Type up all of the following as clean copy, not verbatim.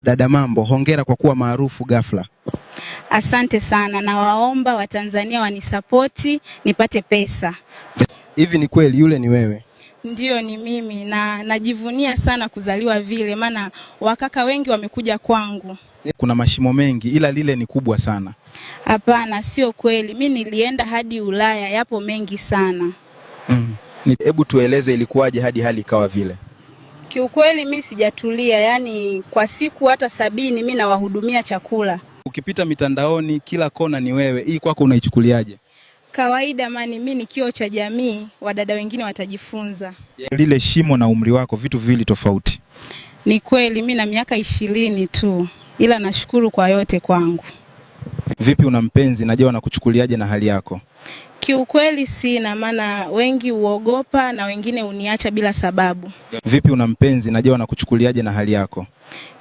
Dada mambo, hongera kwa kuwa maarufu ghafla. Asante sana, na waomba Watanzania wanisapoti nipate pesa. Hivi ni kweli yule ni wewe? Ndiyo, ni mimi, na najivunia sana kuzaliwa vile, maana wakaka wengi wamekuja kwangu. Kuna mashimo mengi ila lile ni kubwa sana. Hapana, sio kweli. Mimi nilienda hadi Ulaya, yapo mengi sana. Hebu tueleze ilikuwaje hadi hali ikawa vile? Kiukweli mimi sijatulia, yani kwa siku hata 70 mimi nawahudumia chakula. Ukipita mitandaoni kila kona ni wewe, hii kwako unaichukuliaje? Kawaida, mani mimi ni kioo cha jamii, wadada wengine watajifunza. Lile shimo na umri wako vitu viwili tofauti. Ni kweli, mimi na miaka 20 tu, ila nashukuru kwa yote kwangu. Vipi, una mpenzi? Najua wanakuchukuliaje na hali yako? Kiukweli sina, maana wengi uogopa na wengine uniacha bila sababu. Vipi, una mpenzi? Najua wanakuchukuliaje na hali yako?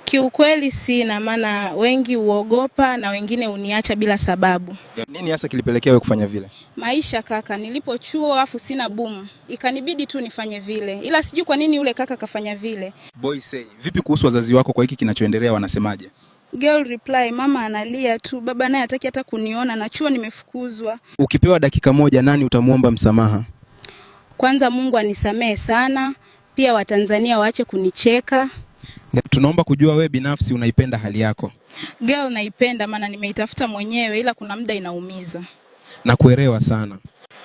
Kiukweli sina, maana wengi uogopa na wengine uniacha bila sababu. Nini hasa kilipelekea wewe kufanya vile? Maisha kaka, nilipo chuo afu sina boom, ikanibidi tu nifanye vile, ila sijui kwa nini yule kaka kafanya vile. Boy say, vipi kuhusu wazazi wako kwa hiki kinachoendelea, wanasemaje? Girl reply, mama analia tu, baba naye hataki hata kuniona, na chuo nimefukuzwa. Ukipewa dakika moja, nani utamuomba msamaha? Kwanza Mungu anisamee sana, pia Watanzania waache kunicheka. Tunaomba kujua wewe binafsi unaipenda hali yako? Girl, naipenda, maana nimeitafuta mwenyewe, ila kuna muda inaumiza. Nakuelewa sana.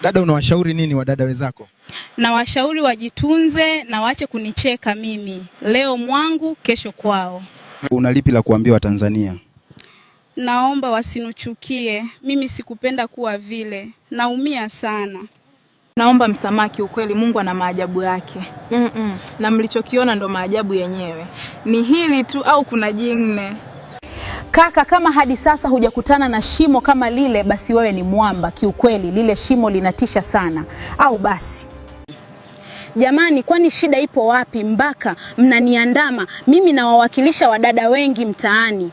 Dada, unawashauri nini wadada wenzako? Na washauri wajitunze na waache kunicheka mimi. Leo mwangu, kesho kwao. Una lipi la kuambia Watanzania? Naomba wasinuchukie, mimi sikupenda kuwa vile, naumia sana. Naomba msamaha, kiukweli Mungu ana maajabu yake. Na mlichokiona ndo maajabu yenyewe. Ni hili tu au kuna jingine? Kaka, kama hadi sasa hujakutana na shimo kama lile, basi wewe ni mwamba. Kiukweli lile shimo linatisha sana. Au basi jamani, kwani shida ipo wapi mpaka mnaniandama? Mimi nawawakilisha wadada wengi mtaani.